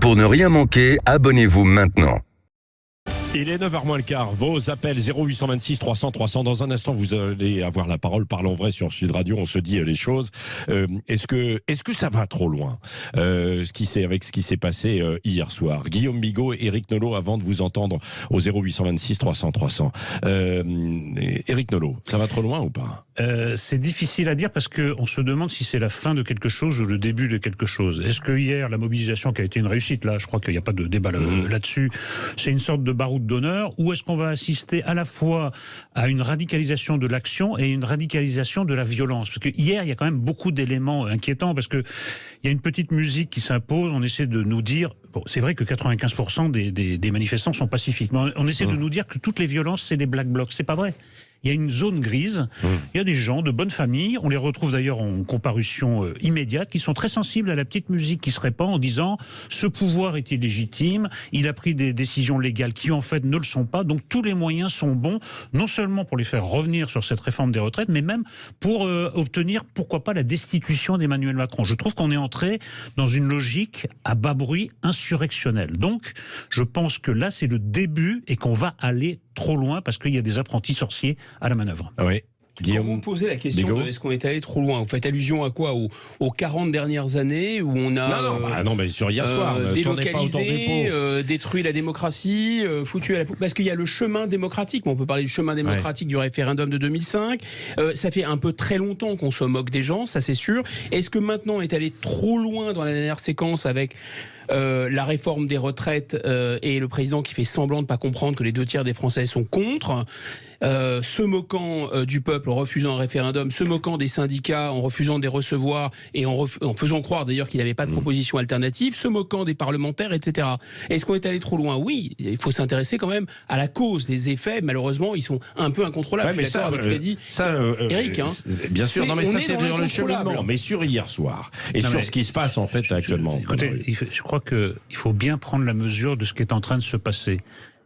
Pour ne rien manquer, abonnez-vous maintenant. Il est 9h moins le quart. Vos appels 0826 300 300. Dans un instant, vous allez avoir la parole. Parlons vrai sur Sud Radio. On se dit les choses. Est-ce que ça va trop loin avec ce qui s'est passé hier soir? Guillaume Bigot et Éric Nolot, avant de vous entendre au 0826 300 300. Éric Nolot, ça va trop loin ou pas? C'est difficile à dire parce qu'on se demande si c'est la fin de quelque chose ou le début de quelque chose. Est-ce que hier, la mobilisation qui a été une réussite, là, je crois qu'il n'y a pas de débat là-dessus, c'est une sorte de baroud d'honneur, ou est-ce qu'on va assister à la fois à une radicalisation de l'action et une radicalisation de la violence? Parce que hier, il y a quand même beaucoup d'éléments inquiétants, parce que il y a une petite musique qui s'impose, on essaie de nous dire, bon, c'est vrai que 95% des manifestants sont pacifiques, mais on essaie de nous dire que toutes les violences, c'est des black blocs. C'est pas vrai. Il y a une zone grise, il y a des gens de bonne famille, on les retrouve d'ailleurs en comparution immédiate, qui sont très sensibles à la petite musique qui se répand en disant « ce pouvoir est illégitime, il a pris des décisions légales qui en fait ne le sont pas, donc tous les moyens sont bons, non seulement pour les faire revenir sur cette réforme des retraites, mais même pour obtenir, pourquoi pas, la destitution d'Emmanuel Macron ». Je trouve qu'on est entré dans une logique à bas bruit insurrectionnelle. Donc, je pense que là, c'est le début et qu'on va aller trop loin parce qu'il y a des apprentis sorciers à la manœuvre. Oui. Quand vous posez la question de est-ce qu'on est allé trop loin, vous faites allusion à quoi? Aux 40 dernières années où on a non, mais sur hier soir, délocalisé, détruit la démocratie, foutu à la poubelle. Parce qu'il y a le chemin démocratique, on peut parler du chemin démocratique du référendum de 2005. Ça fait un peu très longtemps qu'on se moque des gens, ça c'est sûr. Est-ce que maintenant on est allé trop loin dans la dernière séquence avec la réforme des retraites et le président qui fait semblant de ne pas comprendre que les 2/3 des Français sont contre, se moquant du peuple en refusant un référendum, se moquant des syndicats en refusant de les recevoir et en faisant croire d'ailleurs qu'il n'avait pas de proposition alternative, se moquant des parlementaires, etc. Est-ce qu'on est allé trop loin? Oui, il faut s'intéresser quand même à la cause. Les effets, malheureusement, ils sont un peu incontrôlables. Ouais, je suis d'accord avec ce qu'a dit Éric. Bien sûr, non, mais ça c'est dans le cheminement. Mais sur hier soir et sur ce qui se passe en fait actuellement. Écoutez, je crois qu'il faut bien prendre la mesure de ce qui est en train de se passer.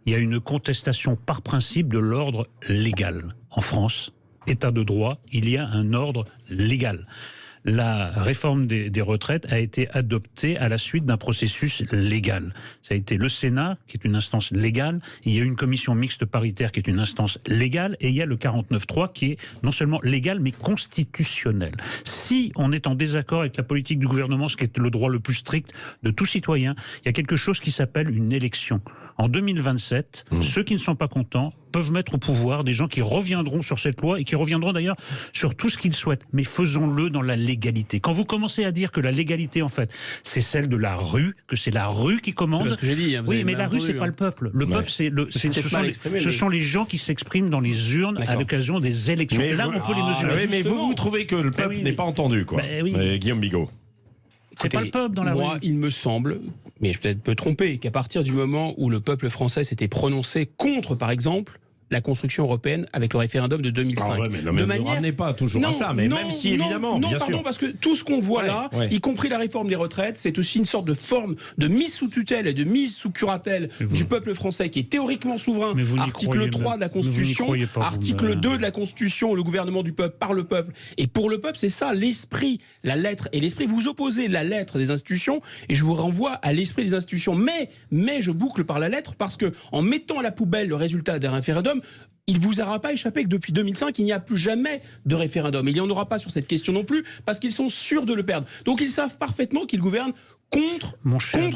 Il y a une contestation par principe de l'ordre légal. En France, État de droit, il y a un ordre légal. La réforme des retraites a été adoptée à la suite d'un processus légal. Ça a été le Sénat, qui est une instance légale, il y a une commission mixte paritaire qui est une instance légale, et il y a le 49.3 qui est non seulement légal, mais constitutionnel. Si on est en désaccord avec la politique du gouvernement, ce qui est le droit le plus strict de tout citoyen, il y a quelque chose qui s'appelle une élection. En 2027, ceux qui ne sont pas contents peuvent mettre au pouvoir des gens qui reviendront sur cette loi et qui reviendront d'ailleurs sur tout ce qu'ils souhaitent. Mais faisons-le dans la légalité. Quand vous commencez à dire que la légalité, en fait, c'est celle de la rue, que c'est la rue qui commande... C'est ce que j'ai dit. Oui, mais la rue, c'est pas le peuple. Le peuple, ce sont les gens qui s'expriment dans les urnes à l'occasion des élections. Mais là, on peut les mesurer. Mais vous trouvez que le peuple n'est pas entendu, quoi. Guillaume Bigot. C'est pas le peuple dans la rue. Moi, il me semble, mais je peut-être peux tromper, qu'à partir du moment où le peuple français s'était prononcé contre, par exemple, la construction européenne avec le référendum de 2005. Ne ramenez pas toujours à ça, mais même si évidemment, bien sûr. Parce que tout ce qu'on voit là, y compris la réforme des retraites, c'est aussi une sorte de forme de mise sous tutelle et de mise sous curatelle du peuple français qui est théoriquement souverain. Article 3 de la Constitution, article 2 de la Constitution, le gouvernement du peuple, par le peuple et pour le peuple, c'est ça l'esprit, la lettre et l'esprit. Vous opposez la lettre des institutions et je vous renvoie à l'esprit des institutions. Mais je boucle par la lettre parce que en mettant à la poubelle le résultat d'un référendum, il ne vous aura pas échappé que depuis 2005, il n'y a plus jamais de référendum. Il n'y en aura pas sur cette question non plus, parce qu'ils sont sûrs de le perdre. Donc ils savent parfaitement qu'ils gouvernent contre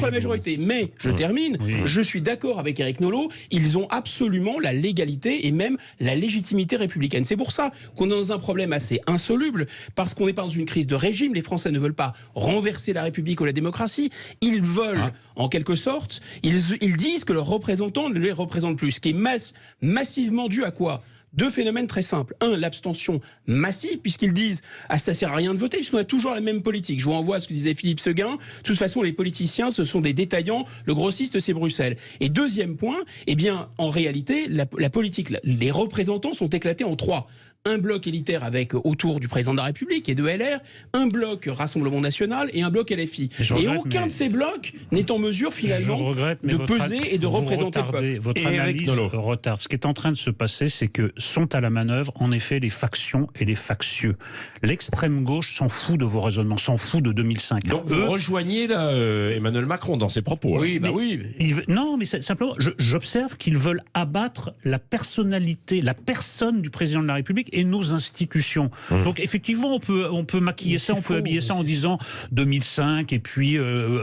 la majorité. Mais, je termine, je suis d'accord avec Éric Nolot, ils ont absolument la légalité et même la légitimité républicaine. C'est pour ça qu'on est dans un problème assez insoluble, parce qu'on n'est pas dans une crise de régime, les Français ne veulent pas renverser la République ou la démocratie, ils veulent, en quelque sorte, ils disent que leurs représentants ne les représentent plus, ce qui est massivement dû à quoi ? Deux phénomènes très simples. Un, l'abstention massive, puisqu'ils disent « Ah, ça sert à rien de voter, puisqu'on a toujours la même politique ». Je vous renvoie à ce que disait Philippe Séguin. De toute façon, les politiciens, ce sont des détaillants. Le grossiste, c'est Bruxelles. Et deuxième point, eh bien, en réalité, la politique, les représentants sont éclatés en trois. un bloc élitaire avec autour du président de la République et de LR, un bloc Rassemblement National et un bloc LFI. Et aucun de ces blocs n'est en mesure finalement de peser et de représenter le peuple. Votre analyse retarde. Ce qui est en train de se passer, c'est que sont à la manœuvre, en effet, les factions et les factieux. L'extrême gauche s'en fout de vos raisonnements, s'en fout de 2005. Donc vous rejoignez là, Emmanuel Macron dans ses propos. Oui, bah oui. Non, mais simplement, j'observe qu'ils veulent abattre la personnalité, la personne du président de la République et nos institutions. Donc effectivement, on peut maquiller ça, on peut habiller ça en disant 2005 et puis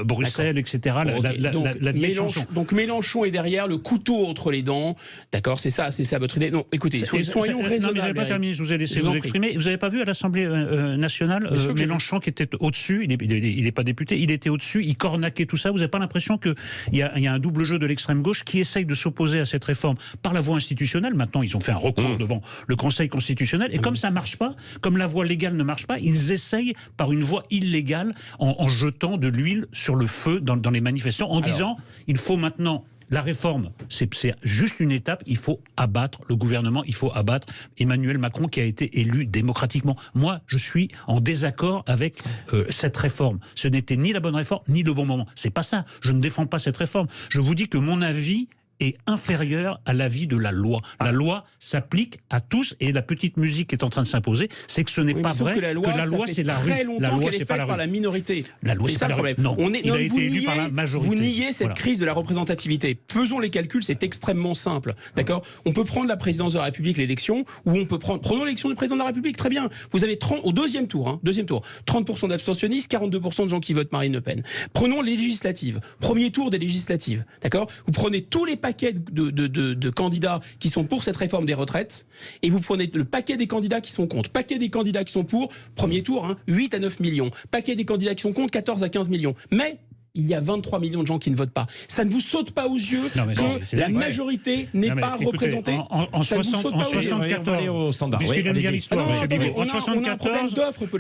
Bruxelles, etc. La vieille chanson. Donc Mélenchon est derrière, le couteau entre les dents. D'accord, c'est ça votre idée. Non, écoutez, soyons raisonnables. Non, mais j'avais pas terminé, je vous ai laissé vous exprimer. Vous n'avez pas vu à l'Assemblée nationale Mélenchon qui était au-dessus, il n'est pas député, il était au-dessus, il cornaquait tout ça. Vous n'avez pas l'impression qu'il y a un double jeu de l'extrême gauche qui essaye de s'opposer à cette réforme par la voie institutionnelle. Maintenant, ils ont fait un recours devant le Conseil constitutionnel. Et comme ça ne marche pas, comme la voie légale ne marche pas, ils essayent par une voie illégale en jetant de l'huile sur le feu dans les manifestants, en disant il faut maintenant... La réforme, c'est juste une étape. Il faut abattre le gouvernement, il faut abattre Emmanuel Macron qui a été élu démocratiquement. Moi, je suis en désaccord avec cette réforme. Ce n'était ni la bonne réforme, ni le bon moment. C'est pas ça. Je ne défends pas cette réforme. Je vous dis que mon avis est inférieur à l'avis de la loi. La loi s'applique à tous et la petite musique qui est en train de s'imposer, c'est que ce n'est pas vrai que la loi c'est la rue. La loi c'est pas la rue. Par la minorité. La loi c'est ça le problème. Non, il a été élu par la majorité. Vous niez cette crise de la représentativité. Faisons les calculs, c'est extrêmement simple. D'accord ? On peut prendre la présidence de la République, l'élection, ou on peut prenons l'élection du président de la République, très bien. Vous avez 30 au deuxième tour, 30% d'abstentionnistes, 42% de gens qui votent Marine Le Pen. Prenons les législatives. Premier tour des législatives. D'accord ? Vous prenez tous les paquets de candidats qui sont pour cette réforme des retraites et vous prenez le paquet des candidats qui sont contre. Paquet des candidats qui sont pour, premier tour, 8 à 9 millions. Paquet des candidats qui sont contre, 14 à 15 millions. Mais il y a 23 millions de gens qui ne votent pas. Ça ne vous saute pas aux yeux que la majorité n'est pas représentée. En 74, puisqu'il aime bien l'histoire, en 74,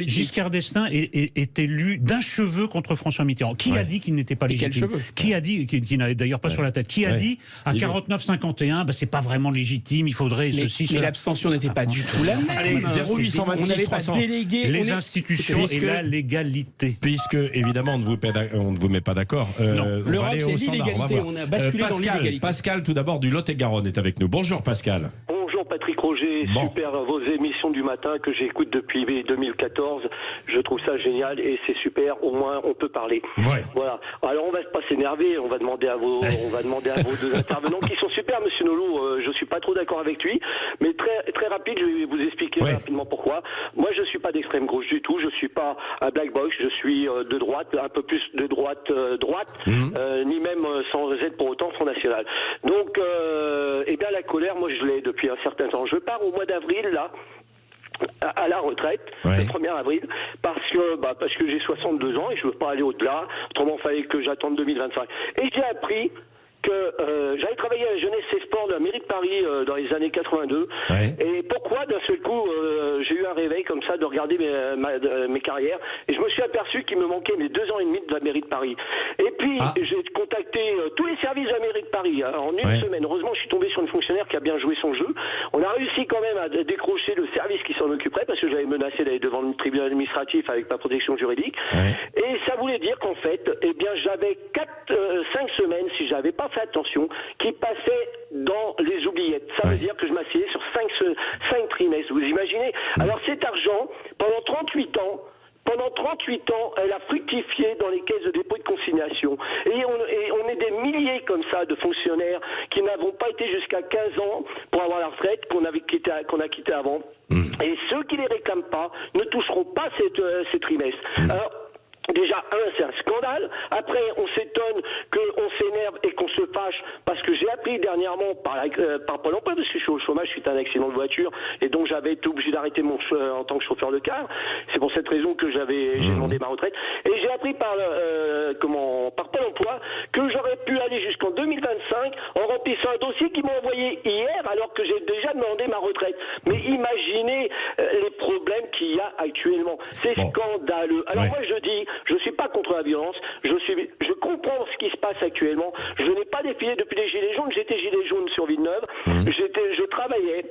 Giscard d'Estaing est élu d'un cheveu contre François Mitterrand. Qui a dit qu'il n'était pas légitime ? Qui a dit, qui n'avait d'ailleurs pas sur la tête, qui a dit à 49-51, c'est pas vraiment légitime, il faudrait ceci, mais l'abstention n'était pas du tout la même. Allez, 0826 300. Les institutions et la légalité. Puisque, évidemment, on ne vous met pas d'accord. L'Europe, c'est l'illégalité. On a basculé dans l'illégalité. Pascal, tout d'abord, du Lot-et-Garonne, est avec nous. Bonjour, Pascal. Bonjour Patrick Roger, super vos émissions du matin que j'écoute depuis 2014. Je trouve ça génial et c'est super. Au moins on peut parler. Ouais. Voilà. Alors on va pas s'énerver. On va demander à vos deux intervenants qui sont super, Monsieur Nolot. Je suis pas trop d'accord avec lui, mais très rapide. Je vais vous expliquer rapidement pourquoi. Moi, je suis pas d'extrême gauche du tout. Je suis pas un black box. Je suis de droite, un peu plus de droite, ni même sans être pour autant Front National. Donc, bien la colère, moi je l'ai depuis un certain temps. Je pars au mois d'avril là. À la retraite, le 1er avril, parce que j'ai 62 ans et je veux pas aller au-delà. Autrement, il fallait que j'attende 2025. Et j'ai appris que j'avais travaillé à la jeunesse et sport de la mairie de Paris dans les années 82. Et pourquoi d'un seul coup j'ai eu un réveil comme ça de regarder mes carrières et je me suis aperçu qu'il me manquait mes 2 ans et demi de la mairie de Paris. Et puis j'ai contacté tous les services de la mairie de Paris en une semaine. Heureusement, je suis tombé sur une fonctionnaire qui a bien joué son jeu. On a réussi quand même à décrocher le service qui s'en occuperait parce que j'avais menacé d'aller devant le tribunal administratif avec ma protection juridique. Et ça voulait dire qu'en fait, j'avais 5 semaines, si j'avais pas fait attention, qui passait dans les oubliettes. Ça veut dire que je m'asseyais sur 5 trimestres. Vous imaginez ? Alors cet argent, pendant 38 ans, elle a fructifié dans les caisses de dépôt et de consignation. Et on est des milliers comme ça de fonctionnaires qui n'avons pas été jusqu'à 15 ans pour avoir la retraite qu'on a quitté avant. Et ceux qui les réclament pas ne toucheront pas ces trimestres. Alors, déjà, c'est un scandale. Après, on s'étonne qu'on s'énerve et qu'on se fâche parce que j'ai appris dernièrement par Pôle emploi, parce que je suis au chômage suite à un accident de voiture et donc j'avais été obligé d'arrêter en tant que chauffeur de car. C'est pour cette raison que j'ai demandé ma retraite. Et j'ai appris par Pôle emploi que j'aurais pu aller jusqu'en 2025 en remplissant un dossier qu'ils m'ont envoyé hier alors que j'ai déjà demandé ma retraite. Mais imaginez les problèmes qu'il y a actuellement. C'est scandaleux. Alors moi je dis, je ne suis pas contre la violence, je comprends ce qui se passe actuellement. Je n'ai pas défilé depuis les Gilets jaunes, j'étais Gilet jaune sur Villeneuve, je travaillais.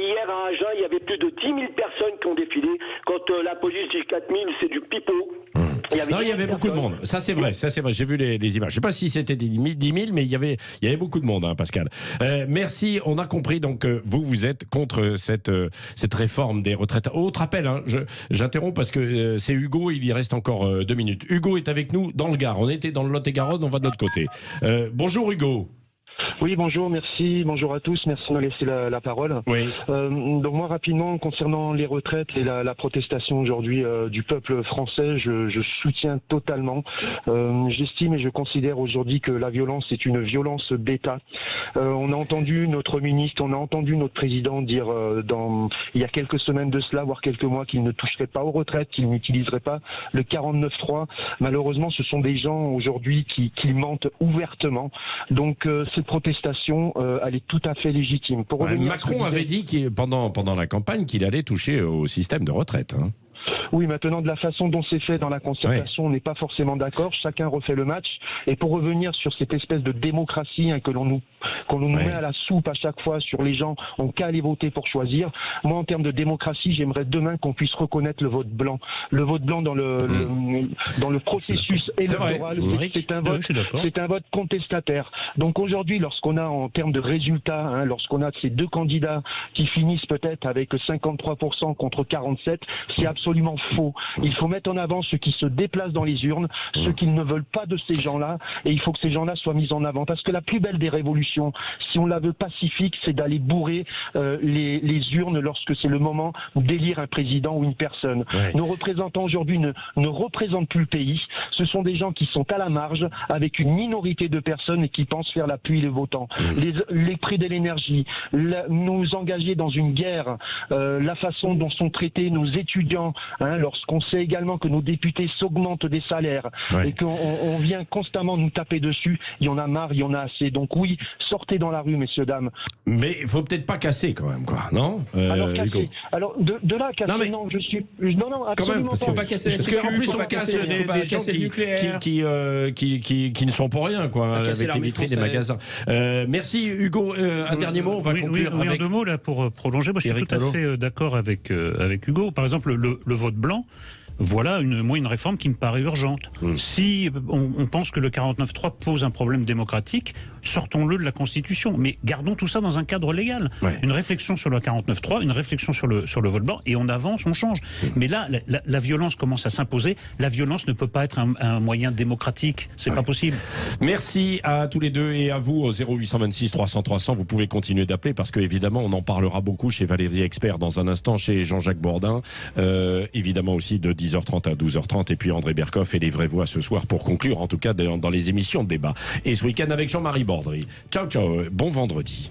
Hier à Agen, il y avait plus de 10 000 personnes qui ont défilé. Quand la police dit 4 000, c'est du pipeau. Il y avait beaucoup de monde. Ça, c'est vrai. J'ai vu les images. Je ne sais pas si c'était 10 000, mais il y avait beaucoup de monde, hein, Pascal. Merci. On a compris. Donc, vous êtes contre cette réforme des retraites. Autre appel, hein, j'interromps parce que c'est Hugo. Il y reste encore 2 minutes. Hugo est avec nous dans le Gard. On était dans le Lot-et-Garonne. On va de l'autre côté. Bonjour, Hugo. Oui, bonjour, merci, bonjour à tous, merci de me laisser la parole. Oui. Donc moi, rapidement, concernant les retraites et la protestation aujourd'hui du peuple français, je soutiens totalement. J'estime et je considère aujourd'hui que la violence est une violence d'État. On a entendu notre ministre, on a entendu notre président dire il y a quelques semaines de cela, voire quelques mois, qu'il ne toucherait pas aux retraites, qu'il n'utiliserait pas le 49.3. Malheureusement, ce sont des gens aujourd'hui qui mentent ouvertement. Donc cette protestation, elle est tout à fait légitime. Macron avait dit pendant la campagne qu'il allait toucher au système de retraite. Hein. Oui, maintenant, de la façon dont c'est fait dans la concertation, on n'est pas forcément d'accord. Chacun refait le match. Et pour revenir sur cette espèce de démocratie que l'on nous met à la soupe à chaque fois sur les gens, on qu'à aller voter pour choisir. Moi, en termes de démocratie, j'aimerais demain qu'on puisse reconnaître le vote blanc. Le vote blanc dans le processus électoral, c'est un vote contestataire. Donc aujourd'hui, lorsqu'on a en termes de résultats, lorsqu'on a ces deux candidats qui finissent peut-être avec 53% contre 47%, c'est absolument faux. Il faut mettre en avant ceux qui se déplacent dans les urnes, ceux qui ne veulent pas de ces gens-là, et il faut que ces gens-là soient mis en avant. Parce que la plus belle des révolutions, si on la veut pacifique, c'est d'aller bourrer les urnes lorsque c'est le moment d'élire un président ou une personne. Ouais. Nos représentants aujourd'hui ne représentent plus le pays. Ce sont des gens qui sont à la marge, avec une minorité de personnes et qui pensent faire la pluie et le beau temps. Les prix de l'énergie, nous engager dans une guerre, la façon dont sont traités nos étudiants, lorsqu'on sait également que nos députés s'augmentent des salaires et qu'on vient constamment nous taper dessus, il y en a marre, il y en a assez. Donc oui, sortez dans la rue, messieurs, dames. Mais il faut peut-être pas casser quand même, quoi, non Alors, de là à casser, non, je suis... Non, absolument quand même, parce pas. Pas casser la sécu, parce qu'en plus, on casse des gens qui ne sont pour rien, quoi, avec les vitrines des magasins. Merci, Hugo. Un dernier mot, on va conclure avec... deux mots, là, pour prolonger. Moi, je suis tout à fait d'accord avec Hugo. Par exemple, le vote blanc, voilà une réforme qui me paraît urgente. Si on pense que le 49.3 pose un problème démocratique, sortons-le de la Constitution. Mais gardons tout ça dans un cadre légal. Une réflexion sur le 49.3, une réflexion sur le vote blanc, et on avance, on change. Mais là, la violence commence à s'imposer. La violence ne peut pas être un moyen démocratique. C'est pas possible. Merci à tous les deux et à vous au 0826 300 300. Vous pouvez continuer d'appeler parce qu'évidemment, on en parlera beaucoup chez Valérie Expert dans un instant, chez Jean-Jacques Bourdin. Évidemment aussi de 10h30 à 12h30, et puis André Berkoff et les vraies voix ce soir pour conclure, en tout cas dans les émissions de débat. Et ce week-end avec Jean-Marie Bordry. Ciao, ciao, bon vendredi.